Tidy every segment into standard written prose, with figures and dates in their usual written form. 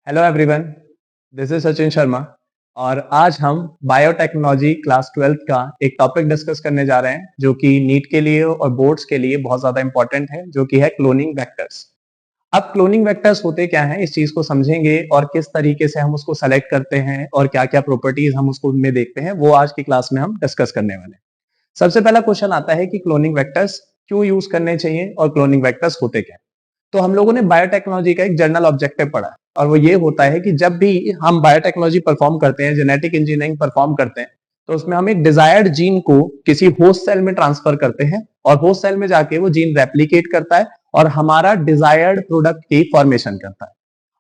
Hello everyone, this is Sachin Sharma और आज हम बायोटेक्नोलॉजी क्लास 12th का एक टॉपिक डिस्कस करने जा रहे हैं जो कि नीट के लिए और बोर्ड्स के लिए बहुत ज्यादा इंपॉर्टेंट है, जो कि है क्लोनिंग वेक्टर्स। अब क्लोनिंग वेक्टर्स होते क्या हैं, इस चीज को समझेंगे और किस तरीके से हम उसको सेलेक्ट करते हैं और क्या क्या प्रॉपर्टीज हम उसको में देखते हैं, वो आज की क्लास में हम डिस्कस करने वाले हैं। सबसे पहला क्वेश्चन आता है कि क्लोनिंग वेक्टर्स क्यों यूज करने चाहिए और क्लोनिंग वेक्टर्स होते क्या हैं। तो हम लोगों ने बायोटेक्नोलॉजी का एक जनरल ऑब्जेक्टिव पढ़ा है और वो ये होता है कि जब भी हम बायोटेक्नोलॉजी परफॉर्म करते हैं, जेनेटिक इंजीनियरिंग परफॉर्म करते हैं, तो उसमें हम एक डिजायर्ड जीन को किसी होस्ट सेल में ट्रांसफर करते हैं और होस्ट सेल में जाके वो जीन रेप्लिकेट करता है और हमारा डिजायर्ड प्रोडक्ट की फॉर्मेशन करता है।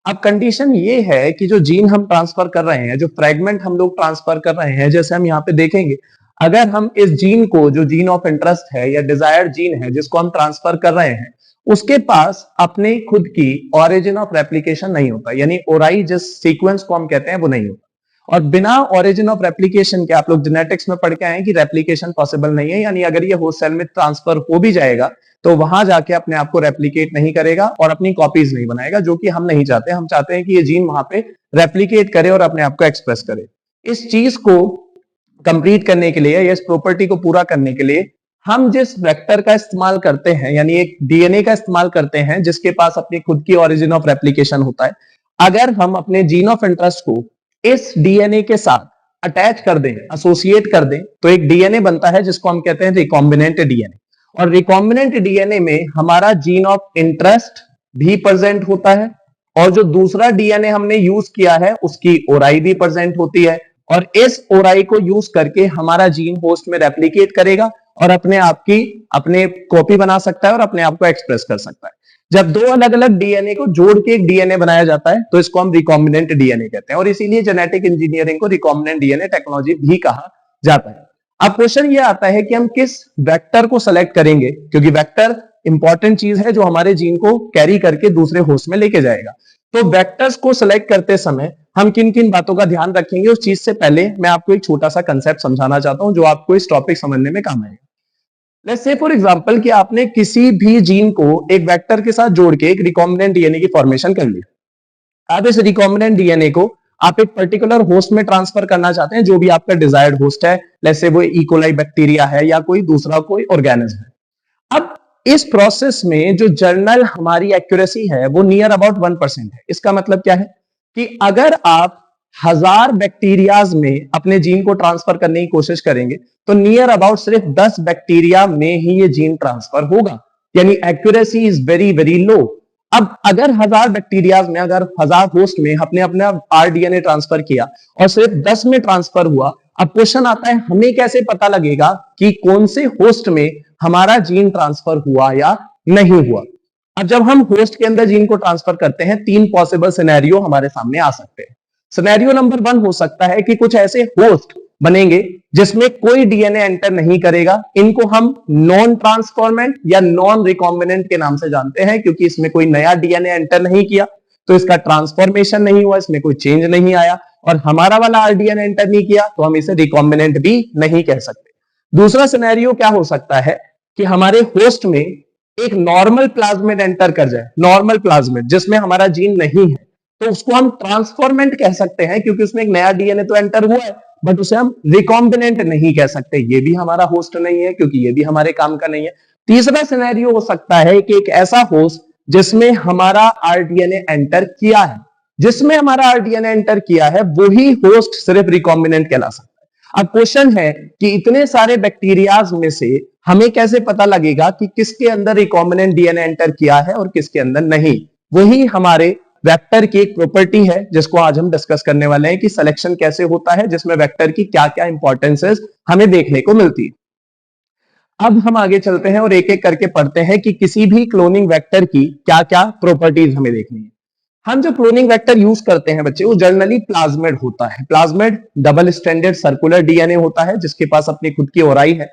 अब कंडीशन ये है कि जो जीन हम ट्रांसफर कर रहे हैं, जो फ्रेगमेंट हम लोग ट्रांसफर कर रहे हैं, जैसे हम यहाँ पे देखेंगे, अगर हम इस जीन को, जो जीन ऑफ इंटरेस्ट है या डिजायर्ड जीन है जिसको हम ट्रांसफर कर रहे हैं, उसके पास अपने खुद की ओरिजिन ऑफ रेप्लिकेशन नहीं होता, यानी ओराई जिस सीक्वेंस को हम कहते हैं वो नहीं होता। और बिना ओरिजिन ऑफ रेप्लिकेशन के, आप लोग जेनेटिक्स में पढ़ के आए कि रेप्लिकेशन पॉसिबल नहीं है, यानी अगर ये होस्ट सेल में ट्रांसफर हो भी जाएगा तो वहां जाके अपने आप को रेप्लिकेट नहीं करेगा और अपनी कॉपीज नहीं बनाएगा, जो कि हम नहीं चाहते। हम चाहते हैं कि ये जीन वहां पे रेप्लिकेट करे और अपने आप को एक्सप्रेस करे। इस चीज को कंप्लीट करने के लिए या इस प्रॉपर्टी को पूरा करने के लिए हम जिस वेक्टर का इस्तेमाल करते हैं, यानी एक डीएनए का इस्तेमाल करते हैं जिसके पास अपनी खुद की ओरिजिन ऑफ रेप्लिकेशन होता है, अगर हम अपने जीन ऑफ इंटरेस्ट को इस डीएनए के साथ अटैच कर दें, एसोसिएट कर दें, तो एक डीएनए बनता है जिसको हम कहते हैं रिकॉम्बिनेंट डीएनए। और रिकॉम्बिनेंट डीएनए में हमारा जीन ऑफ इंटरेस्ट भी प्रेजेंट होता है और जो दूसरा डीएनए हमने यूज किया है उसकी ओराई भी प्रेजेंट होती है, और इस ओराई को यूज करके हमारा जीन होस्ट में रेप्लिकेट करेगा और अपने कॉपी बना सकता है और अपने आप को एक्सप्रेस कर सकता है। जब दो अलग अलग डीएनए को जोड़ के एक डीएनए बनाया जाता है तो इसको हम रिकॉम्बिनेंट डीएनए कहते हैं, और इसीलिए जेनेटिक इंजीनियरिंग को रिकॉम्बिनेंट डीएनए टेक्नोलॉजी भी कहा जाता है। अब क्वेश्चन ये आता है कि हम किस वेक्टर को सेलेक्ट करेंगे, क्योंकि वेक्टर इंपॉर्टेंट चीज है जो हमारे जीन को कैरी करके दूसरे होस्ट में लेके जाएगा। तो वेक्टर्स को सिलेक्ट करते समय हम किन किन बातों का ध्यान रखेंगे, उस चीज से पहले मैं आपको एक छोटा सा कंसेप्ट समझाना चाहता हूं जो आपको इस टॉपिक समझने में काम आएगा। लेट्स से फॉर एग्जांपल कि आपने किसी भी जीन को एक वेक्टर के साथ जोड़ के एक रिकॉम्बिनेंट डीएनए की फॉर्मेशन कर ली। अब इस रिकॉम्बिनेंट डीएनए को आप एक पर्टिकुलर होस्ट में ट्रांसफर करना चाहते हैं, जो भी आपका डिजायर्ड होस्ट है, लेट्स से वो इकोलाई बैक्टीरिया है या कोई दूसरा कोई ऑर्गेनिज्म है। अब इस प्रोसेस में जो जर्नल हमारी एक्यूरेसी है वो नियर अबाउट 1% है। इसका मतलब क्या है कि अगर आप 1000 बैक्टीरियाज में अपने जीन को ट्रांसफर करने की कोशिश करेंगे तो नियर अबाउट सिर्फ 10 बैक्टीरिया में ही ये जीन ट्रांसफर होगा, यानी accuracy is very very low. अब अगर 1000 बैक्टीरियाज में, अगर 1000 होस्ट में अपने अपना आरडीएनए ट्रांसफर किया और सिर्फ 10 में ट्रांसफर हुआ, अब क्वेश्चन आता है हमें कैसे पता लगेगा कि कौन से होस्ट में हमारा जीन ट्रांसफर हुआ या नहीं हुआ। अब जब हम होस्ट के अंदर जीन को ट्रांसफर करते हैं, तीन पॉसिबल सिनेरियो हमारे सामने आ सकते हैं। सिनेरियो नंबर 1 हो सकता है कि कुछ ऐसे होस्ट बनेंगे जिसमें कोई डीएनए एंटर नहीं करेगा। इनको हम नॉन ट्रांसफॉर्मेंट या नॉन रिकॉम्बिनेंट के नाम से जानते हैं, क्योंकि इसमें कोई नया डीएनए एंटर नहीं किया तो इसका ट्रांसफॉर्मेशन नहीं हुआ, इसमें कोई चेंज नहीं आया, और हमारा वाला आरडीएनए एंटर नहीं किया तो हम इसे रिकॉम्बिनेंट भी नहीं कह सकते। दूसरा सिनेरियो क्या हो सकता है कि हमारे होस्ट में एक नॉर्मल प्लाज्मिड एंटर कर जाए, नॉर्मल प्लाज्मिड जिसमें हमारा जीन नहीं है, तो उसको हम ट्रांसफॉर्मेंट कह सकते हैं, क्योंकि उसमें एक नया डीएनए तो एंटर हुआ है, बट उसे हम रिकॉम्बिनेंट नहीं कह सकते। ये भी हमारा होस्ट नहीं है क्योंकि ये भी हमारे काम का नहीं है। तीसरा सिनेरियो हो सकता है कि एक ऐसा होस्ट जिसमें हमारा आरडीएनए एंटर किया है, जिसमें हमारा आरडीएनए एंटर किया है वही होस्ट सिर्फ रिकॉम्बिनेंट कहला सकता है। अब क्वेश्चन है कि इतने सारे बैक्टीरियाज में से हमें कैसे पता लगेगा कि किसके अंदर रिकॉम्बिनेंट डीएनए एंटर किया है और किसके अंदर नहीं। वही हमारे वेक्टर की एक प्रॉपर्टी है जिसको आज हम डिस्कस करने वाले हैं कि सिलेक्शन कैसे होता है, जिसमें वेक्टर की क्या क्या इंपॉर्टेंसेस हमें देखने को मिलती है। अब हम आगे चलते हैं और एक एक करके पढ़ते हैं कि किसी भी क्लोनिंग वेक्टर की क्या क्या प्रॉपर्टीज हमें देखनी है। हम जो क्लोनिंग वेक्टर यूज करते हैं बच्चे, वो जनरली प्लाज्मिड होता है। Plasmid double stranded circular DNA होता है जिसके पास अपनी खुद की ओराई है।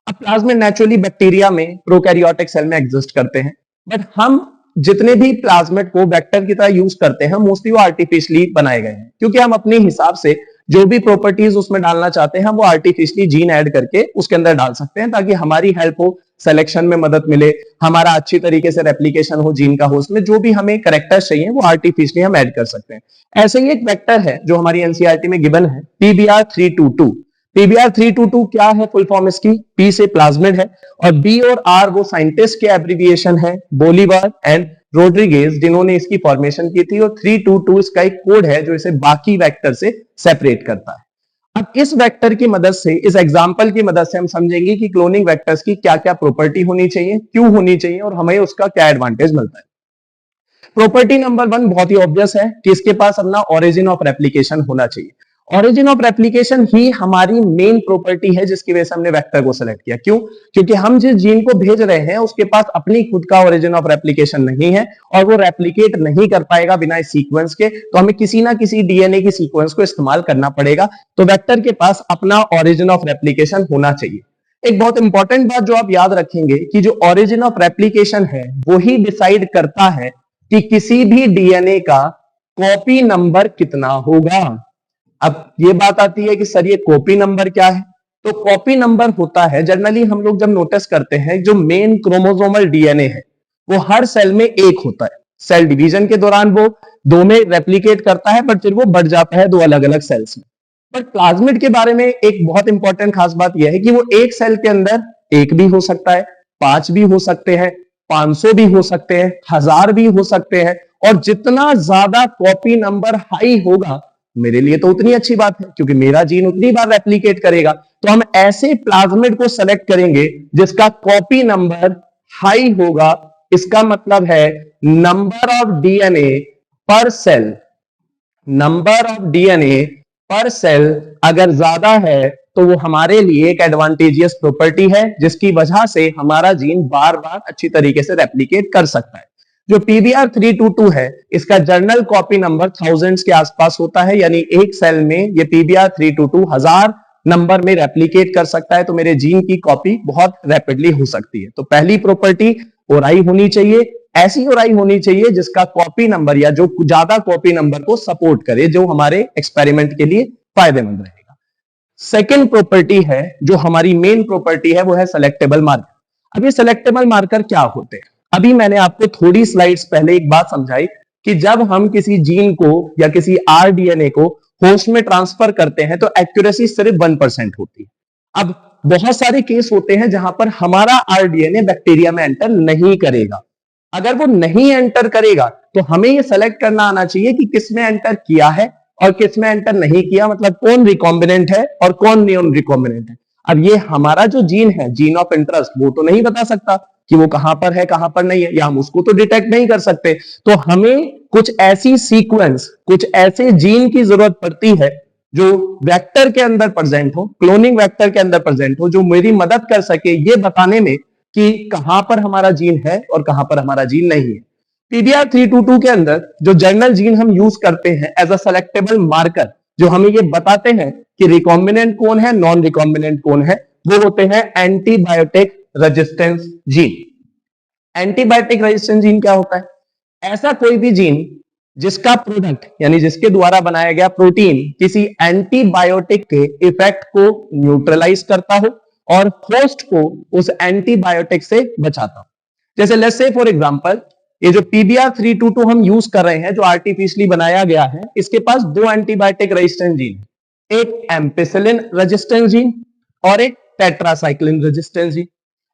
अब प्लाज्मिड नेचुरली बैक्टीरिया में, प्रोकैरियोटिक सेल में एग्जिस्ट करते हैं, बट हम जितने भी प्लाज्मिड को वेक्टर की तरह यूज करते हैं मोस्टली वो आर्टिफिशियली बनाए गए हैं, क्योंकि हम अपने हिसाब से जो भी प्रॉपर्टीज उसमें डालना चाहते हैं हम वो आर्टिफिशियली जीन ऐड करके उसके अंदर डाल सकते हैं, ताकि हमारी हेल्प हो, सिलेक्शन में मदद मिले, हमारा अच्छी तरीके से रेप्लिकेशन हो जीन का होस्ट में, जो भी हमें करेक्टर्स चाहिए वो आर्टिफिशियली हम ऐड कर सकते हैं। ऐसे ही एक वेक्टर है जो हमारी एनसीईआरटी में गिवन है, PBR322। PBR322 क्या है फुल फॉर्म इसकी? P से प्लाज्मिड है और B और R वो साइंटिस्ट के एब्रिविएशन है, बोलीवार एंड रोड्रिगेज, जिन्होंने इसकी फॉर्मेशन की थी, और 322 इसका एक कोड है जो इसे बाकी वेक्टर से सेपरेट करता है। अब इस वेक्टर की मदद से, इस एग्जांपल की मदद से हम समझेंगे कि क्लोनिंग वेक्टर्स की क्या क्या प्रॉपर्टी होनी चाहिए, क्यों होनी चाहिए और हमें उसका क्या एडवांटेज मिलता है। प्रॉपर्टी नंबर 1 बहुत ही ऑब्वियस है कि इसके पास अपना ओरिजिन ऑफ रेप्लिकेशन होना चाहिए। ओरिजिन ऑफ रेप्लिकेशन ही हमारी मेन प्रॉपर्टी है जिसकी वजह से हमने वेक्टर को सिलेक्ट किया। क्यों? क्योंकि हम जिस जीन को भेज रहे हैं उसके पास अपनी खुद का ओरिजिन ऑफ रेप्लिकेशन नहीं है और वो रेप्लिकेट नहीं कर पाएगा बिना इस सीक्वेंस के, तो हमें किसी ना किसी डीएनए की सीक्वेंस को इस्तेमाल करना पड़ेगा। तो वेक्टर के पास अपना ओरिजिन ऑफ रेप्लिकेशन होना चाहिए। एक बहुत इंपॉर्टेंट बात जो आप याद रखेंगे कि जो ओरिजिन ऑफ रेप्लिकेशन है वो ही डिसाइड करता है कि किसी भी डीएनए का कॉपी नंबर कितना होगा। अब ये बात आती है कि सर ये कॉपी नंबर क्या है? तो कॉपी नंबर होता है, जनरली हम लोग जब नोटिस करते हैं, जो मेन क्रोमोसोमल डीएनए है वो हर सेल में एक होता है। सेल डिवीजन के दौरान वो 2 में रेप्लिकेट करता है, बट फिर वो बढ़ जाता है 2 अलग अलग सेल्स में। बट प्लाज्मिड के बारे में एक बहुत इंपॉर्टेंट खास बात यह है कि वो एक सेल के अंदर 1 भी हो सकता है, 5 भी हो सकते हैं, 500 भी हो सकते हैं, 1000 भी हो सकते हैं, और जितना ज्यादा कॉपी नंबर हाई होगा मेरे लिए तो उतनी अच्छी बात है, क्योंकि मेरा जीन उतनी बार रेप्लिकेट करेगा। तो हम ऐसे प्लाज्मिड को सेलेक्ट करेंगे जिसका कॉपी नंबर हाई होगा। इसका मतलब है नंबर ऑफ डीएनए पर सेल, नंबर ऑफ डीएनए पर सेल अगर ज्यादा है तो वो हमारे लिए एक एडवांटेजियस प्रॉपर्टी है, जिसकी वजह से हमारा जीन बार बार अच्छी तरीके से रेप्लिकेट कर सकता है। जो PBR322 है इसका जर्नल कॉपी नंबर थाउजेंड्स के आसपास होता है, यानी एक सेल में ये PBR322 1000 नंबर में रेप्लिकेट कर सकता है, तो मेरे जीन की कॉपी बहुत रैपिडली हो सकती है। तो पहली प्रॉपर्टी ओराई होनी चाहिए, ऐसी ओराई होनी चाहिए जिसका कॉपी नंबर या जो ज्यादा कॉपी नंबर को सपोर्ट करे, जो हमारे एक्सपेरिमेंट के लिए फायदेमंद रहेगा। सेकेंड प्रॉपर्टी है जो हमारी मेन प्रॉपर्टी है, वो है सेलेक्टेबल मार्कर। अब ये सेलेक्टेबल मार्कर क्या होते हैं? अभी मैंने आपको थोड़ी स्लाइड्स पहले एक बात समझाई कि जब हम किसी जीन को या किसी आरडीएनए को होस्ट में ट्रांसफर करते हैं तो एक्यूरेसी सिर्फ 1% होती है। अब बहुत सारे केस होते हैं जहां पर हमारा आरडीएनए बैक्टीरिया में एंटर नहीं करेगा। अगर वो नहीं एंटर करेगा तो हमें ये सेलेक्ट करना आना चाहिए कि किस में एंटर किया है और किस में एंटर नहीं किया, मतलब कौन रिकॉम्बिनेंट है और कौन नॉन रिकॉम्बिनेंट है। अब ये हमारा जो जीन है, जीन ऑफ इंटरेस्ट, वो तो नहीं बता सकता कि वो कहां पर है कहां पर नहीं है, या हम उसको तो डिटेक्ट नहीं कर सकते। तो हमें कुछ ऐसी सीक्वेंस, कुछ ऐसे जीन की जरूरत पड़ती है जो वेक्टर के अंदर प्रेजेंट हो, क्लोनिंग वेक्टर के अंदर प्रेजेंट हो, जो मेरी मदद कर सके ये बताने में कि कहां पर हमारा जीन है और कहां पर हमारा जीन नहीं है। PBR322 के अंदर जो जर्नल जीन हम यूज करते हैं एज अ सेलेक्टेबल मार्कर, जो हमें ये बताते हैं कि रिकॉम्बिनेंट कौन है, नॉन रिकॉम्बिनेंट कौन है, वो होते हैं antibiotic resistance gene. Antibiotic resistance gene क्या होता है? ऐसा कोई भी जीन जिसका प्रोडक्ट यानी जिसके द्वारा बनाया गया प्रोटीन किसी एंटीबायोटिक के इफेक्ट को न्यूट्रलाइज करता हो और होस्ट को उस एंटीबायोटिक से बचाता हो। जैसे लेट्स से फॉर एग्जांपल ये जो PBR322 हम यूज कर रहे हैं, जो आर्टिफिशियली बनाया गया है, इसके पास 2 एंटीबायोटिक रेजिस्टेंस जीन है, एक एम्पिसिलिन रेजिस्टेंस जीन और एक टेट्रासाइक्लिन रेजिस्टेंस जीन।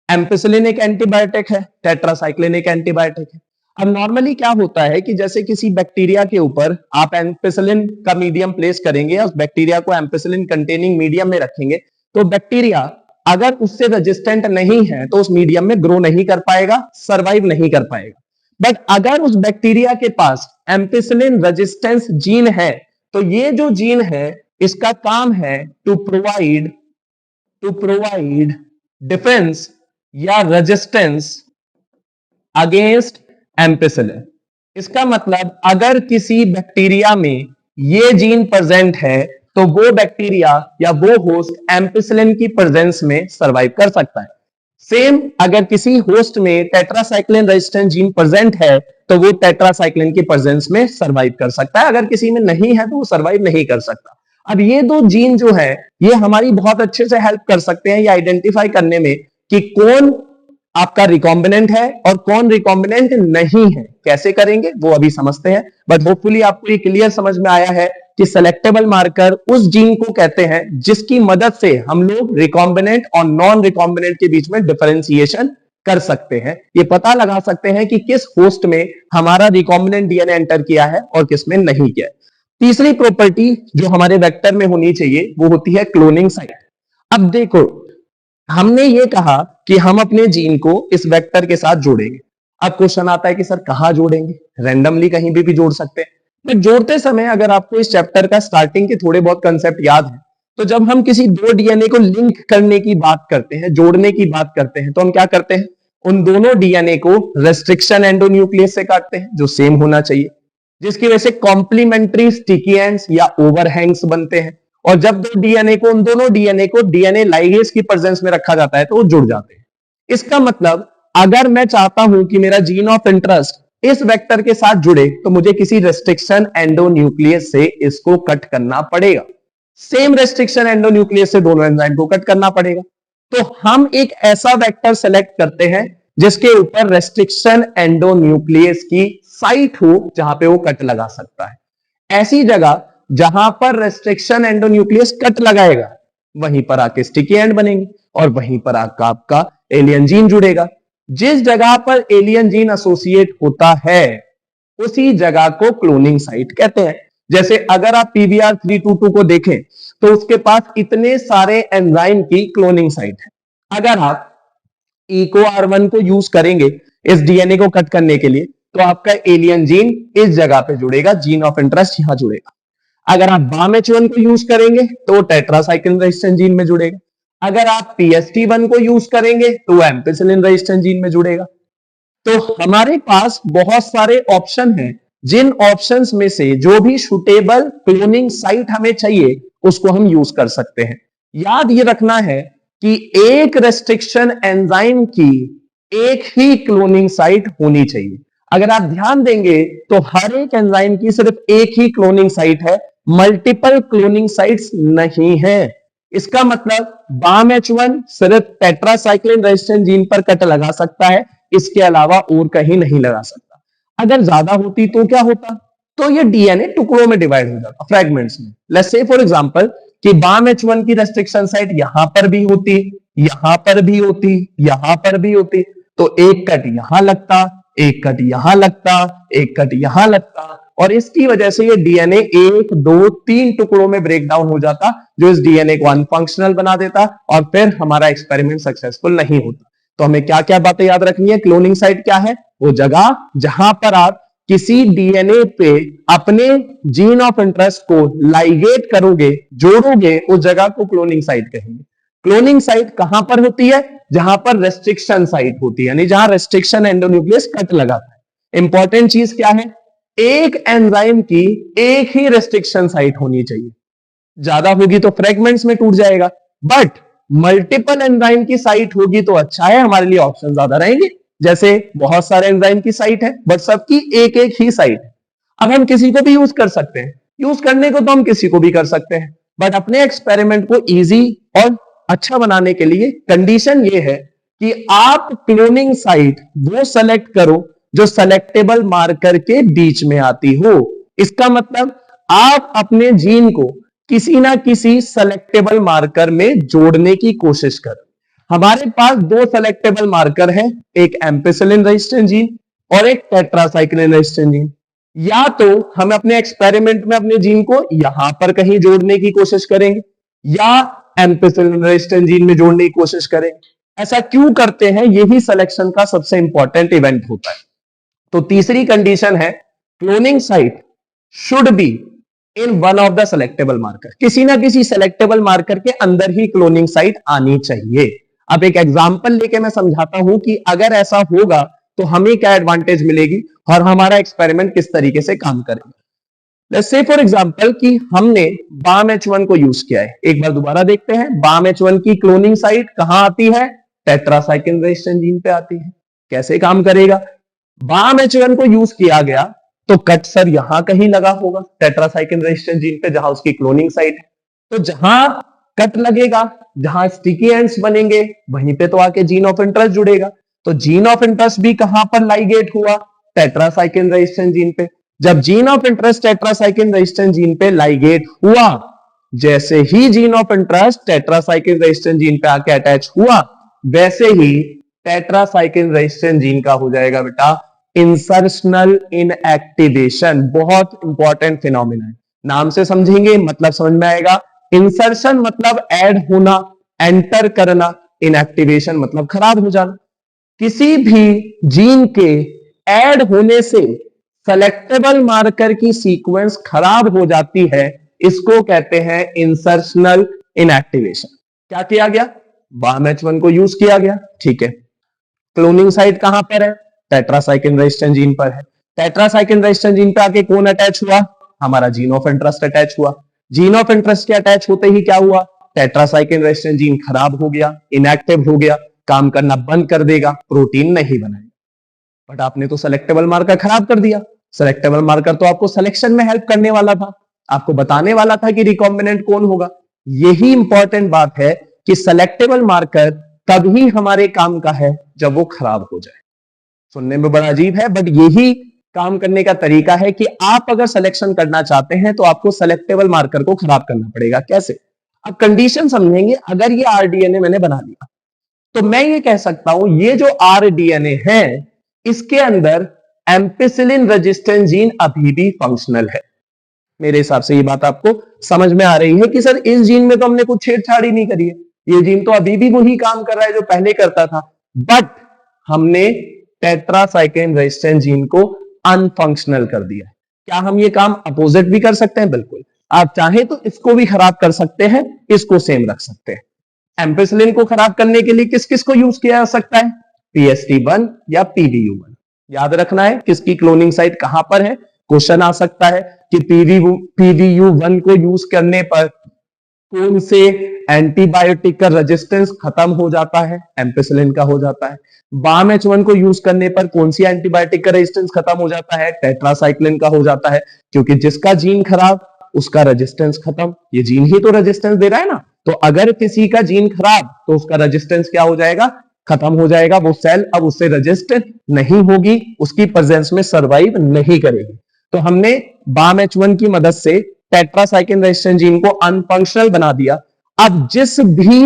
एम्पिसिलिन एक एंटीबायोटिक है, टेट्रासाइक्लिन एक एंटीबायोटिक है। अब नॉर्मली क्या होता है कि जैसे किसी बैक्टीरिया के ऊपर आप एम्पिसिलिन का मीडियम प्लेस करेंगे, उस बैक्टीरिया को एम्पिसिलिन कंटेनिंग मीडियम में रखेंगे, तो बैक्टीरिया अगर उससे रेजिस्टेंट नहीं है तो उस मीडियम में ग्रो नहीं कर पाएगा, सर्वाइव नहीं कर पाएगा। बट अगर उस बैक्टीरिया के पास एम्पिसिलिन रेजिस्टेंस जीन है, तो ये जो जीन है इसका काम है टू प्रोवाइड डिफेंस या रेजिस्टेंस अगेंस्ट एम्पिसिलिन। इसका मतलब अगर किसी बैक्टीरिया में ये जीन प्रेजेंट है तो वो बैक्टीरिया या वो होस्ट एम्पिसिलिन की प्रेजेंस में सरवाइव कर सकता है। सेम अगर किसी होस्ट में टेट्रासाइक्लिन रेजिस्टेंट जीन प्रेजेंट है तो वो टेट्रासाइक्लिन की प्रेजेंस में सरवाइव कर सकता है, अगर किसी में नहीं है तो वो सरवाइव नहीं कर सकता। अब ये दो जीन जो है ये हमारी बहुत अच्छे से हेल्प कर सकते हैं ये आइडेंटिफाई करने में कि कौन आपका रिकॉम्बिनेंट है और कौन रिकॉम्बिनेंट नहीं है। कैसे करेंगे वो अभी समझते हैं, बट होपफुली आपको ये क्लियर समझ में आया है कि सेलेक्टेबल मार्कर उस जीन को कहते हैं जिसकी मदद से हम लोग रिकॉम्बिनेंट और नॉन रिकॉम्बिनेंट के बीच में डिफरेंशिएशन कर सकते हैं। ये पता लगा सकते हैं कि किस होस्ट में हमारा रिकॉम्बिनेंट डीएनए एंटर किया है और किस में नहीं किया है। तीसरी प्रॉपर्टी जो हमारे वेक्टर में होनी चाहिए वो होती है क्लोनिंग साइट। अब देखो हमने ये कहा कि हम अपने जीन को इस वेक्टर के साथ जोड़ेंगे। अब क्वेश्चन आता है कि सर कहां जोड़ेंगे? रैंडमली कहीं भी जोड़ सकते हैं, बट जोड़ते समय अगर आपको इस चैप्टर का स्टार्टिंग के थोड़े बहुत कंसेप्ट याद है तो जब हम किसी दो डीएनए को लिंक करने की बात करते हैं, जोड़ने की बात करते हैं, तो हम क्या करते हैं? उन दोनों डीएनए को रेस्ट्रिक्शन एंडोन्यूक्लियस से काटते हैं जो सेम होना चाहिए, जिसकी वजह से कॉम्प्लीमेंट्री स्टिकी एंड्स या ओवरहैंग्स बनते हैं। और जब दो डीएनए को उन दोनों डीएनए को डीएनए लाइगेज की प्रेजेंस में रखा जाता है तो वो जुड़ जाते हैं। इसका मतलब अगर मैं चाहता हूं कि मेरा जीन ऑफ इंटरेस्ट इस वेक्टर के साथ जुड़े तो मुझे किसी रेस्ट्रिक्शन एंडोन्यूक्लियस से इसको कट करना पड़ेगा। सेम रेस्ट्रिक्शन एंडोन्यूक्लियस से दोनों एंजाइम को कट करना पड़ेगा। तो हम एक ऐसा वेक्टर सेलेक्ट करते हैं जिसके ऊपर रेस्ट्रिक्शन एंडोन्यूक्लियस की साइट हो जहां पे वो कट लगा सकता है। ऐसी जगह जहां पर रेस्ट्रिक्शन एंडोन्यूक्लियस कट लगाएगा वहीं पर आके स्टिकी एंड बनेंगे और वहीं पर आकर आपका एलियन जीन जुड़ेगा। जिस जगह पर एलियन जीन एसोसिएट होता है उसी जगह को क्लोनिंग साइट कहते हैं। जैसे अगर आप पीवीआर 322 को देखें तो उसके पास इतने सारे एंजाइम की क्लोनिंग साइट है। अगर आप इको R1 को यूज करेंगे इस डीएनए को कट करने के लिए तो आपका एलियन जीन इस जगह पे जुड़ेगा, जीन ऑफ इंटरेस्ट यहां जुड़ेगा। अगर आप BAM-H1 को यूज करेंगे तो टेट्रासाइक्लिन रेजिस्टेंट जीन में जुड़ेगा। अगर आप PST1 को यूज करेंगे तो एम्पिसिलिन रेजिस्टेंट जीन में जुड़ेगा। तो हमारे पास बहुत सारे ऑप्शन हैं, जिन ऑप्शंस में से जो भी सुटेबल क्लोनिंग साइट हमें चाहिए उसको हम यूज कर सकते हैं। याद ये रखना है कि एक रेस्ट्रिक्शन एंजाइम की एक ही क्लोनिंग साइट होनी चाहिए। अगर आप ध्यान देंगे तो हर एक एंजाइम की सिर्फ एक ही क्लोनिंग साइट है, मल्टीपल क्लोनिंग साइट्स नहीं है। इसका मतलब BAM-H1 सिर्फ टेट्रासाइक्लिन रेजिस्टेंट जीन पर कट लगा सकता है, इसके अलावा और कहीं नहीं लगा सकता। अगर ज्यादा होती तो क्या होता? तो ये डीएनए टुकड़ों में डिवाइड हो जाता, फ्रैगमेंट्स में। लेट्स से फॉर एग्जांपल कि BAM-H1 की रेस्ट्रिक्शन साइट यहां पर भी होती, यहां पर भी होती, यहां पर भी होती, तो एक कट यहां लगता, एक कट यहां लगता, एक कट यहां लगता, और इसकी वजह से ये डीएनए 1, 2, 3 टुकड़ों में ब्रेक डाउन हो जाता, जो इस डीएनए को अनफंक्शनल बना देता और फिर हमारा एक्सपेरिमेंट सक्सेसफुल नहीं होता। तो हमें क्या क्या बातें याद रखनी है? क्लोनिंग साइट क्या है? वो जगह जहां पर आप किसी डीएनए पे अपने जीन ऑफ इंटरेस्ट को लाइगेट करोगे, जोड़ोगे, उस जगह को क्लोनिंग साइट कहेंगे। क्लोनिंग साइट कहां पर होती है? जहां पर रेस्ट्रिक्शन साइट होती है, यानी जहां रेस्ट्रिक्शन एंडोन्यूक्लियस कट लगाता है। इंपॉर्टेंट चीज क्या है? एक एंजाइम की एक ही रेस्ट्रिक्शन साइट होनी चाहिए। ज्यादा होगी तो फ्रेगमेंट्स में टूट जाएगा, बट मल्टीपल एंजाइम की साइट होगी तो अच्छा है, हमारे लिए ऑप्शन ज्यादा रहेंगे। जैसे बहुत सारे एंजाइम की साइट है बट सबकी एक एक ही साइट है। अब हम किसी को भी यूज कर सकते हैं, यूज करने को तो हम किसी को भी कर सकते हैं, बट अपने एक्सपेरिमेंट को इजी और अच्छा बनाने के लिए कंडीशन ये है कि आप क्लोनिंग साइट वो सेलेक्ट करो जो सेलेक्टेबल मार्कर के बीच में आती हो। इसका मतलब आप अपने जीन को किसी ना किसी सेलेक्टेबल मार्कर में जोड़ने की कोशिश करो। हमारे पास दो सेलेक्टेबल मार्कर हैं, एक एम्पिसिलिन रेजिस्टेंट जीन और एक टेट्रासाइक्लिन रेजिस्टेंट जीन। या तो हम अपने एक्सपेरिमेंट में अपने जीन को यहां पर कहीं जोड़ने की कोशिश करेंगे या एम्पिसिलिन रेजिस्टेंट जीन में जोड़ने की कोशिश करेंगे। ऐसा क्यों करते हैं? यही सिलेक्शन का सबसे इंपॉर्टेंट इवेंट होता है। तो तीसरी कंडीशन है cloning site should be in one of the selectable marker. किसी ना किसी सेलेक्टेबल मार्कर के अंदर ही क्लोनिंग साइट आनी चाहिए। अब एक एग्जांपल लेके मैं समझाता हूं कि अगर ऐसा होगा तो हमें क्या एडवांटेज मिलेगी और हमारा एक्सपेरिमेंट किस तरीके से काम करेगा। लेट्स से फॉर एग्जांपल कि हमने BAM-H1 को यूज किया है। एक बार दोबारा देखते हैं, BAM-H1 की क्लोनिंग साइट कहां आती है? टेट्रासाइक्लिन रेजिस्टेंट जीन पे आती है। कैसे काम करेगा? BAM-H1 को यूज किया गया तो कट सर यहां कहीं लगा होगा टेट्रासाइक्लिन रेजिस्टेंट जीन पे जहां उसकी क्लोनिंग साइट है। तो जहां कट लगेगा, जहां स्टिकी एंड्स बनेंगे, वहीं पे तो आके जीन ऑफ इंटरेस्ट जुड़ेगा। तो जीन ऑफ इंटरेस्ट भी कहां पर लाइगेट हुआ? टेट्रासाइक्लिन रेजिस्टेंस जीन पे। जब gene of interest tetracycline resistance gene पे लाइगेट हुआ, जैसे ही gene of interest tetracycline resistance gene पे आके अटैच हुआ, वैसे ही टेट्रासाइक्लिन रेजिस्टेंस जीन का हो जाएगा बेटा इंसर्शनल इनएक्टिवेशन। बहुत इंपॉर्टेंट फिनोमिना है, नाम से समझेंगे मतलब समझ में आएगा। इंसर्शन मतलब ऐड होना, एंटर करना, इनएक्टिवेशन मतलब खराब हो जाना। किसी भी जीन के ऐड होने से सेलेक्टेबल मार्कर की सीक्वेंस खराब हो जाती है, इसको कहते हैं इंसर्शनल इनएक्टिवेशन। क्या किया गया? BAM-H1 को यूज किया गया, ठीक है। क्लोनिंग साइट कहां पर है? टेट्रासाइक्लिन रेजिस्टेंस जीन पर है। टेट्रासाइक्लिन रेजिस्टेंस जीन पे आके कौन अटैच हुआ? हमारा जीन ऑफ इंटरेस्ट अटैच हुआ। जीन ऑफ इंटरेस्ट के अटैच होते ही क्या हुआ? टेट्रासाइक्लिन रेजिस्टेंस जीन खराब हो गया, इनएक्टिव हो गया, काम करना बंद कर देगा, प्रोटीन नहीं बनाएगा। बट आपने तो सेलेक्टेबल मार्कर खराब कर दिया। सेलेक्टेबल मार्कर तो आपको सिलेक्शन में हेल्प करने वाला था, आपको बताने वाला था कि रिकॉम्बिनेंट कौन होगा। यही इंपॉर्टेंट बात है कि सेलेक्टेबल मार्कर तभी हमारे काम का है जब वो खराब हो जाए। सुनने में बड़ा अजीब है, बट यही काम करने का तरीका है कि आप अगर सिलेक्शन करना चाहते हैं तो आपको सेलेक्टेबल मार्कर को खराब करना पड़ेगा। कैसे? अब कंडीशन समझेंगे। अगर ये आरडीएनए मैंने बना लिया, तो मैं ये कह सकता हूं ये जो आरडीएनए है, इसके अंदर एम्पिसिलिन रेजिस्टेंस जीन अभी भी फंक्शनल है। मेरे हिसाब से ये बात आपको समझ में आ रही है कि सर इस जीन में तो हमने कुछ छेड़छाड़ ही नहीं करी है, ये जीन तो अभी भी वही काम कर रहा है जो पहले करता था, बट हमने टेट्रासाइक्लिन रेजिस्टेंस जीन को अनफंक्शनल कर दिया। क्या हम ये काम अपोजिट भी कर सकते हैं? बिल्कुल। आप चाहें तो इसको भी खराब कर सकते हैं, इसको सेम रख सकते हैं। एम्पिसिलिन को खराब करने के लिए किस किस को यूज किया जा सकता है? PST1 या PDU1। याद रखना है किसकी क्लोनिंग साइट कहां पर है। क्वेश्चन आ सकता है कि PDU1 को यूज करने पर कौन से एंटीबायोटिक का रेजिस्टेंस खत्म हो जाता है? एम्पिसिलिन का हो जाता है। BAM-H1 को यूज करने पर कौन सी एंटीबायोटिक का रेजिस्टेंस खत्म हो जाता है? टेट्रासाइक्लिन का हो जाता है, क्योंकि जिसका जीन खराब उसका रेजिस्टेंस खत्म। ये जीन ही तो रेजिस्टेंस दे रहा है ना, तो अगर किसी का जीन खराब तो उसका रेजिस्टेंस क्या हो जाएगा? खत्म हो जाएगा। वो सेल अब उससे रेजिस्ट नहीं होगी, उसकी प्रेजेंस में सर्वाइव नहीं करेगी। तो हमने BAM-H1 की मदद से टेट्रासाइक्लिन रेजिस्टेंस जीन को अनफंक्शनल बना दिया। अब जिस भी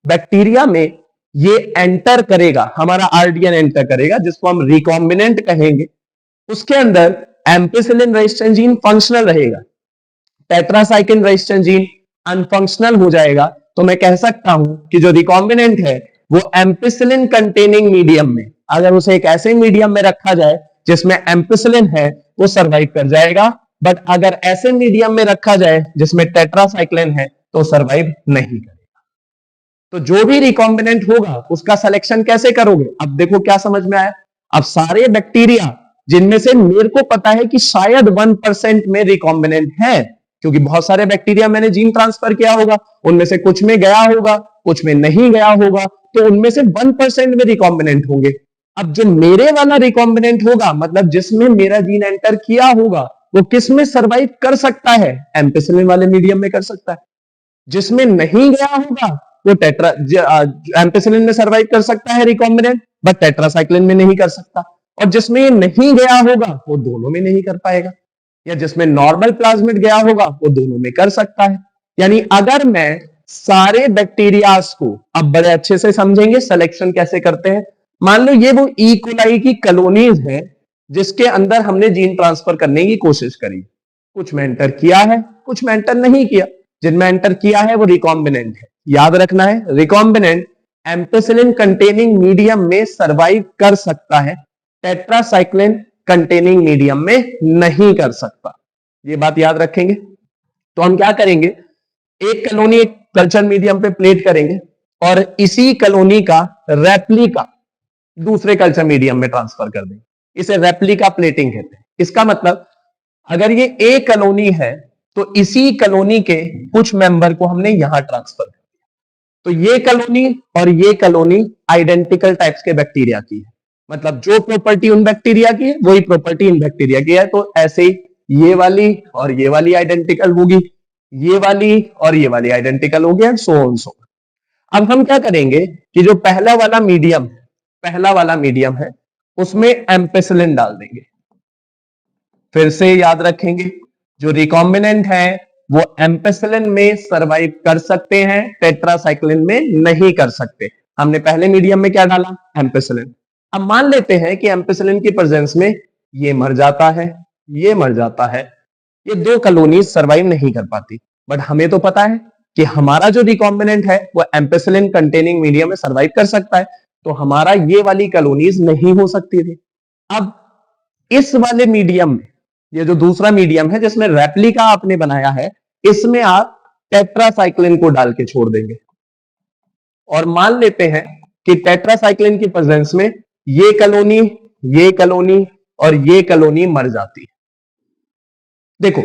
बैक्टीरिया में ये एंटर करेगा, हमारा आरडीएन एंटर करेगा, जिसको हम रिकॉम्बिनेंट कहेंगे, उसके अंदर एम्पिसिलिन रेजिस्टेंस जीन फंक्शनल रहेगा, टेट्रासाइक्लिन रेजिस्टेंस जीन अनफंक्शनल हो जाएगा। तो मैं कह सकता हूं कि जो रिकॉम्बिनेंट है वो एम्पिसिलिन कंटेनिंग मीडियम में, अगर उसे एक ऐसे मीडियम में रखा जाए जिसमें एम्पिसिलिन है, वो सर्वाइव कर जाएगा। बट अगर ऐसे मीडियम में रखा जाए जिसमें टेट्रासाइक्लिन है, तो सर्वाइव नहीं करेगा। तो जो भी रिकॉम्बिनेंट होगा उसका सिलेक्शन कैसे करोगे? अब देखो क्या समझ में आया। अब सारे बैक्टीरिया जिनमें से मेरे को पता है कि शायद 1% में रिकॉम्बिनेंट है, क्योंकि बहुत सारे बैक्टीरिया मैंने जीन ट्रांसफर किया होगा, उनमें से कुछ में गया होगा, कुछ में नहीं गया होगा, तो उनमें से 1% में रिकॉम्बिनेंट होंगे। अब जो मेरे वाला रिकॉम्बिनेंट होगा, मतलब जिसमें मेरा जीन एंटर किया होगा, वो किस में सर्वाइव कर सकता है? एम्पिसिलिन वाले मीडियम में कर सकता है। जिसमें नहीं गया होगा वो एम्पिसिलिन में सर्वाइव कर सकता है रिकॉम्बिनेंट, बट टेट्रासाइक्लिन में नहीं कर सकता। और जिसमें ये नहीं गया होगा वो दोनों में नहीं कर पाएगा। या जिसमें नॉर्मल प्लाज्मिड गया होगा वो दोनों में कर सकता है। यानी अगर मैं सारे बैक्टीरियाज को, अब बड़े अच्छे से समझेंगे सिलेक्शन कैसे करते हैं। मान लो ये वो ई कोलाई की कॉलोनीज है जिसके अंदर हमने जीन ट्रांसफर करने की कोशिश करी, कुछ में एंटर किया है, कुछ में एंटर नहीं किया। जिनमें एंटर किया है वो रिकॉम्बिनेंट है। याद रखना है रिकॉम्बिनेंट एम्पिसिलिन कंटेनिंग मीडियम में सर्वाइव कर सकता है, टेट्रासाइक्लिन कंटेनिंग मीडियम में नहीं कर सकता। ये बात याद रखेंगे। तो हम क्या करेंगे, एक कॉलोनी एक कल्चर मीडियम पे प्लेट करेंगे और इसी कॉलोनी का रेप्लिका दूसरे कल्चर मीडियम में ट्रांसफर कर देंगे। इसे रेप्लिका प्लेटिंग कहते हैं। इसका मतलब अगर ये एक कॉलोनी है तो इसी कॉलोनी के कुछ मेंबर को हमने यहां ट्रांसफर कर दिया। तो ये कॉलोनी और ये कॉलोनी आइडेंटिकल टाइप्स के बैक्टीरिया की है, मतलब जो प्रॉपर्टी उन बैक्टीरिया की है वही प्रॉपर्टी इन बैक्टीरिया की है। तो ऐसे ही ये वाली और ये वाली आइडेंटिकल होगी। ये वाली और ये वाली आइडेंटिकल हो गया, सो ऑन सो। अब हम क्या करेंगे कि जो पहला वाला मीडियम है उसमें एम्पेसिलिन डाल देंगे। फिर से याद रखेंगे, जो रिकॉम्बिनेंट है वो एम्पेसिलिन में सरवाइव कर सकते हैं, टेट्रासाइक्लिन में नहीं कर सकते। हमने पहले मीडियम में क्या डाला, एम्पेसिलिन। अब मान लेते हैं कि एम्पेसिलिन की प्रेजेंस में ये मर जाता है, ये मर जाता है, ये दो कॉलोनीज सरवाइव नहीं कर पाती। बट हमें तो पता है कि हमारा जो रिकॉम्बिनेंट है वो एम्पेसिलिन कंटेनिंग मीडियम में सरवाइव कर सकता है, तो हमारा ये वाली कॉलोनीज नहीं हो सकती थी। अब इस वाले मीडियम में, ये जो दूसरा मीडियम है जिसमें रेप्लिका आपने बनाया है, इसमें आप टेट्रासाइक्लिन को डाल के छोड़ देंगे और मान लेते हैं कि टेट्रासाइक्लिन की प्रेजेंस में ये कॉलोनी और ये कॉलोनी मर जाती है। देखो,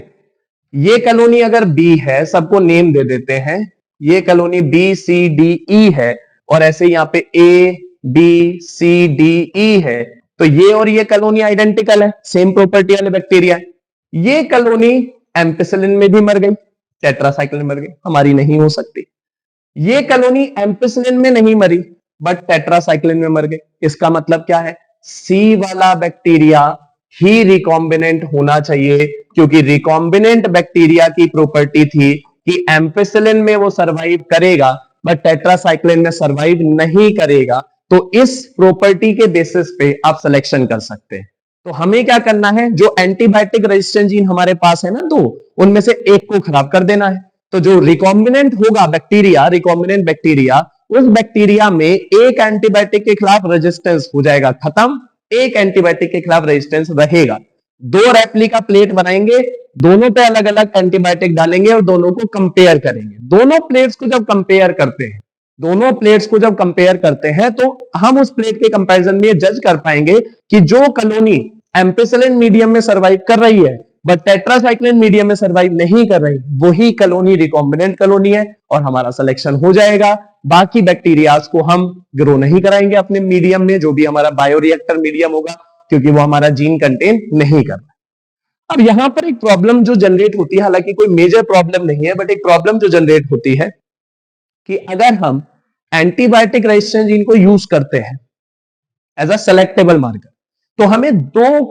ये कॉलोनी अगर बी है, सबको नेम दे देते हैं, ये colony B C D E है और ऐसे यहां पे A B C D E है, तो ये और ये कॉलोनी आइडेंटिकल है, सेम प्रॉपर्टी वाले बैक्टीरिया है। ये कॉलोनी एम्पेसिलिन में भी मर गई, टेट्रासाइक्लिन मर गई, हमारी नहीं हो सकती। ये कॉलोनी एम्पेसिलिन में नहीं मरी बट टेट्रासाइक्लिन में मर गई। इसका मतलब क्या है, सी वाला बैक्टीरिया ही रिकॉम्बिनेंट होना चाहिए, क्योंकि रिकॉम्बिनेंट बैक्टीरिया की प्रॉपर्टी थी कि एम्पेसिलिन में वो सरवाइव करेगा बट टेट्रासाइक्लिन में सरवाइव नहीं करेगा। तो इस प्रॉपर्टी के बेसिस पे आप सिलेक्शन कर सकते हैं। तो हमें क्या करना है, जो एंटीबायोटिक रेजिस्टेंट जीन हमारे पास है ना दो, उनमें से एक को खराब कर देना है। तो जो रिकॉम्बिनेंट होगा बैक्टीरिया, रिकॉम्बिनेंट बैक्टीरिया, उस बैक्टीरिया में एक एंटीबायोटिक के खिलाफ रेजिस्टेंस हो जाएगा खत्म, एक एंटीबायोटिक के खिलाफ रेजिस्टेंस रहेगा। दो रेप्लिका प्लेट बनाएंगे, दोनों पे अलग अलग एंटीबायोटिक डालेंगे और दोनों को कंपेयर करेंगे। दोनों प्लेट्स को जब कंपेयर करते हैं तो हम उस प्लेट के कंपैरिजन में जज कर पाएंगे कि जो कॉलोनी एम्पेसिलिन मीडियम में सरवाइव कर रही है बट टेट्रासाइक्लिन मीडियम में सरवाइव नहीं कर रही, वही कॉलोनी रिकॉम्बिनेंट कॉलोनी है और हमारा सिलेक्शन हो जाएगा। बाकी बैक्टीरियाज को हम ग्रो नहीं कराएंगे अपने मीडियम में, जो भी हमारा बायोरिएक्टर मीडियम होगा, क्योंकि वो हमारा जीन कंटेन नहीं कर रहा। अब यहां पर एक प्रॉब्लम जो जनरेट होती है, हालांकि कोई मेजर प्रॉब्लम नहीं है बट एक प्रॉब्लम जो जनरेट होती है कि अगर हम एंटीबायोटिक रेजिस्टेंट जीन को यूज करते हैं एज अ सेलेक्टेबल मार्कर, तो हमें दो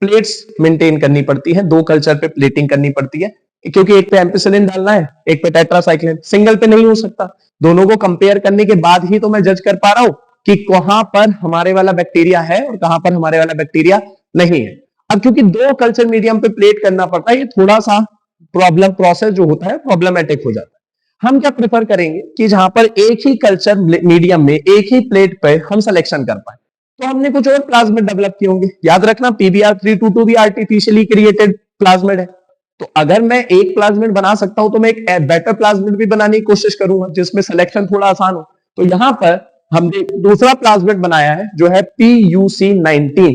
प्लेट्स मेंटेन करनी पड़ती है, दो कल्चर पे प्लेटिंग करनी पड़ती है, क्योंकि एक पे एम्पिसिलिन डालना है, एक पे टेट्रासाइक्लिन। सिंगल पे नहीं हो सकता, दोनों को कंपेयर करने के बाद ही तो मैं जज कर पा रहा हूं कि कहां पर हमारे वाला बैक्टीरिया है और कहां पर हमारे वाला बैक्टीरिया नहीं है। अब क्योंकि दो कल्चर मीडियम पे प्लेट करना पड़ता है, ये थोड़ा सा प्रॉब्लम प्रोसेस जो होता है प्रॉब्लमेटिक हो जाता है। हम क्या प्रेफर करेंगे कि जहां पर एक ही कल्चर मीडियम में एक ही प्लेट पे हम सिलेक्शन कर पाए, तो हमने कुछ और प्लाज्मिड डेवलप किए होंगे। याद रखना, PBr322 भी आर्टिफिशियली क्रिएटेड प्लाज्मिड है। तो अगर मैं एक प्लाज्मिड बना सकता हूं तो मैं एक बेटर प्लाज्मिड भी बनाने की कोशिश करूंगा जिसमें सिलेक्शन थोड़ा आसान हो। तो यहां पर हमने दूसरा प्लाज्मिड बनाया है जो है PUC19।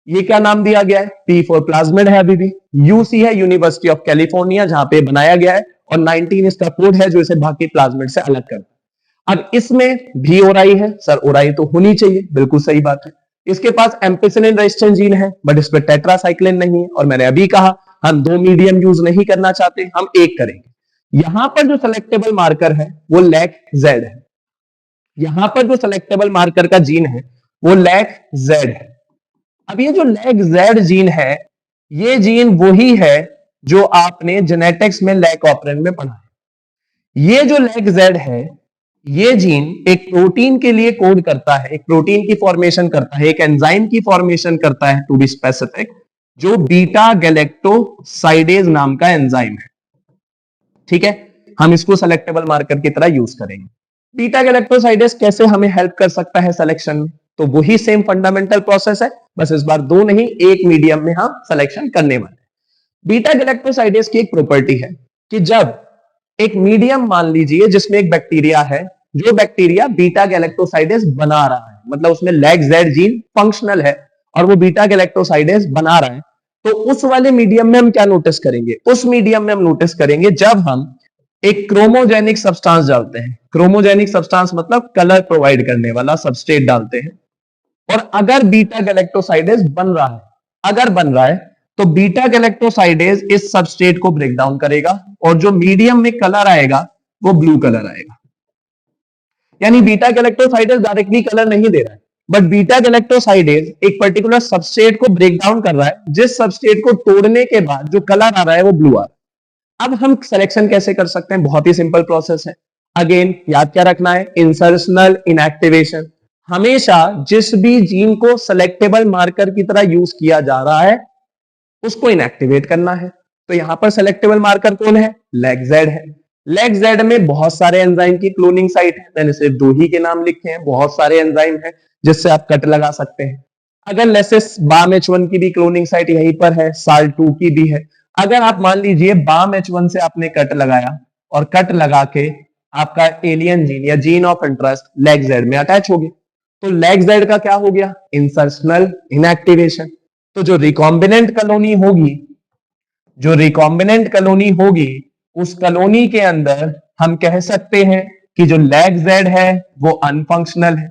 ये क्या नाम दिया गया है, P फॉर प्लाज्मिड है, अभी भी UC है यूनिवर्सिटी ऑफ कैलिफोर्निया जहां पे बनाया गया है, और 19 इसका कोड है जो इसे बाकी प्लाज्मिड से अलग करता है। अब इसमें भी ओराई है, सर ओराई तो होनी चाहिए, बिल्कुल सही बात है। इसके पास एम्पिसिलिन रेजिस्टेंट जीन है बट इस पर टेट्रासाइक्लिन नहीं है, और मैंने अभी कहा हम दो मीडियम यूज नहीं करना चाहते, हम एक करेंगे। यहां पर जो सेलेक्टेबल मार्कर है वो लैक जेड है, यहां पर जो सेलेक्टेबल मार्कर का जीन है वो लैक जेड है। अब ये जो लैक जेड जीन है, ये जीन वही है जो आपने जेनेटिक्स में लैक ऑपरेंड में पढ़ा है। ये जो लैक जेड है, ये जीन एक प्रोटीन के लिए कोड करता है, एक प्रोटीन की फॉर्मेशन करता है, एक एंजाइम की फॉर्मेशन करता है टू बी स्पेसिफिक, जो बीटा गैलेक्टोसाइडेज नाम का एंजाइम है। ठीक है, हम इसको सेलेक्टेबल मार्कर की तरह यूज करेंगे। बीटा गैलेक्टोसाइडेज कैसे हमें हेल्प कर सकता है सिलेक्शन में, तो वही सेम फंडामेंटल प्रोसेस है, बस इस बार दो नहीं एक मीडियम में हम सिलेक्शन करने वाले। बीटा गैलेक्टोसाइडेज की एक प्रॉपर्टी है कि जब एक मीडियम मान लीजिए जिसमें एक बैक्टीरिया है, जो बैक्टीरिया बीटा गैलेक्टोसाइडेज बना रहा है, मतलब उसमें लैक जेड जीन फंक्शनल है और वो बीटा गैलेक्टोसाइडेज बना रहा है, तो उस वाले मीडियम में हम क्या नोटिस करेंगे, उस मीडियम में हम नोटिस करेंगे जब हम एक क्रोमोजेनिक सब्सटेंस डालते हैं। क्रोमोजेनिक सब्सटेंस मतलब कलर प्रोवाइड करने वाला सबस्ट्रेट डालते हैं, और अगर बीटा गैलेक्टोसाइडेज बन रहा है, अगर बन रहा है, तो तो बीटा गैलेक्टोसाइडेज इस सबस्ट्रेट को ब्रेक डाउन करेगा और जो मीडियम में कलर आएगा वो ब्लू कलर आएगा। यानी बीटा गैलेक्टोसाइडेज डायरेक्टली कलर नहीं दे रहा है, बट बीटा गैलेक्टोसाइडेज एक पर्टिकुलर सबस्ट्रेट को ब्रेक डाउन कर रहा है, जिस सबस्ट्रेट को तोड़ने के बाद जो कलर आ रहा है वो ब्लू आ रहा है। अब हम सिलेक्शन कैसे कर सकते हैं? बहुत ही सिंपल प्रोसेस है। अगेन याद क्या रखना है? Insertional inactivation. हमेशा जिस भी जीन को सेलेक्टेबल मार्कर की तरह यूज किया जा रहा है उसको इनएक्टिवेट करना है। तो यहां पर सेलेक्टेबल मार्कर कौन है? लेग-जेड है। लेग-जेड में बहुत सारे एंजाइम की क्लोनिंग साइट है, मैंने सिर्फ 2 ही के नाम लिखे हैं, बहुत सारे एंजाइम है जिससे आप कट लगा सकते हैं। अगर लेसेस BAM-H1 की भी क्लोनिंग साइट यहीं पर है, SALT2 की भी है। अगर आप मान लीजिए BAM-H1 से आपने कट लगाया और कट लगा के आपका एलियन जीन या जीन ऑफ इंटरेस्ट लेग-जेड में अटैच हो गया, तो लेग-जेड का क्या हो गया? Insertional inactivation. तो जो रिकॉम्बिनेंट कॉलोनी होगी, जो रिकॉम्बिनेंट कॉलोनी होगी, उस कॉलोनी के अंदर हम कह सकते हैं कि जो लेग-जेड है वो अनफंक्शनल है,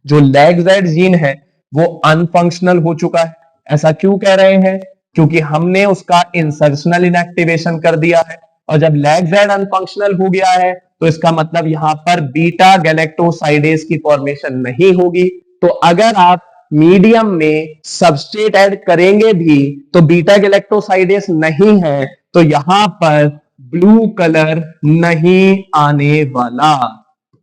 जो लेग-जेड जीन है वो अनफंक्शनल हो चुका है। ऐसा क्यों कह रहे हैं? क्योंकि हमने उसका इंसर्शनल इनएक्टिवेशन कर दिया है, और जब लेग-जेड अनफंक्शनल हो गया है तो इसका मतलब यहां पर बीटा गैलेक्टोसाइडेज की फॉर्मेशन नहीं होगी। तो अगर आप मीडियम में सबस्ट्रेट ऐड करेंगे भी तो बीटा गैलेक्टोसाइडेज नहीं है, तो यहां पर ब्लू कलर नहीं आने वाला,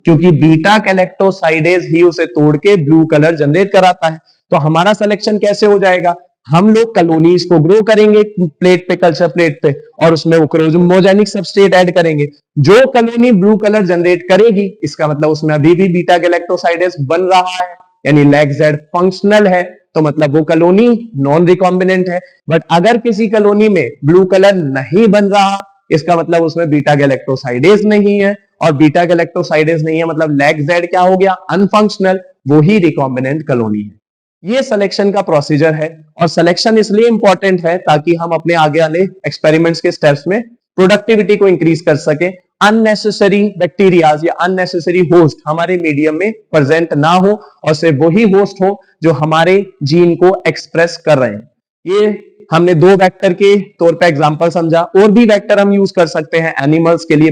क्योंकि बीटा गैलेक्टोसाइडेज ही उसे तोड़ के ब्लू कलर जनरेट कराता है। तो हमारा सिलेक्शन कैसे हो जाएगा? हम लोग कॉलोनीज को ग्रो करेंगे प्लेट पे, कल्चर प्लेट पे, और उसमें क्रोमोजेनिक सबस्ट्रेट ऐड करेंगे। जो कॉलोनी ब्लू कलर जनरेट करेगी इसका मतलब उसमें अभी भी बीटा गैलेक्टोसाइडेज बन रहा है, यानी लेग-जेड फंक्शनल है, तो मतलब वो कॉलोनी नॉन रिकॉम्बिनेंट है। बट अगर किसी कॉलोनी में ब्लू कलर नहीं बन रहा, इसका मतलब उसमें बीटा गैलेक्टोसाइडेज नहीं है, और बीटा गैलेक्टोसाइडेज नहीं है मतलब लेग-जेड क्या हो गया? अनफंक्शनल, वो ही रिकॉम्बिनेंट कॉलोनी है। ये सिलेक्शन का प्रोसीजर है, और सिलेक्शन इसलिए इंपॉर्टेंट है ताकि हम अपने आगे वाले एक्सपेरिमेंट्स के स्टेप्स में प्रोडक्टिविटी को इंक्रीज कर सके, अननेसेसरी बैक्टीरियाज या अननेसेसरी होस्ट हमारे मीडियम में प्रेजेंट ना हो, और सिर्फ वही होस्ट हो जो हमारे जीन को एक्सप्रेस कर रहे हैं। ये हमने 2 वेक्टर के तौर पे एग्जांपल समझा, और भी वेक्टर हम यूज कर सकते हैं एनिमल्स के लिए।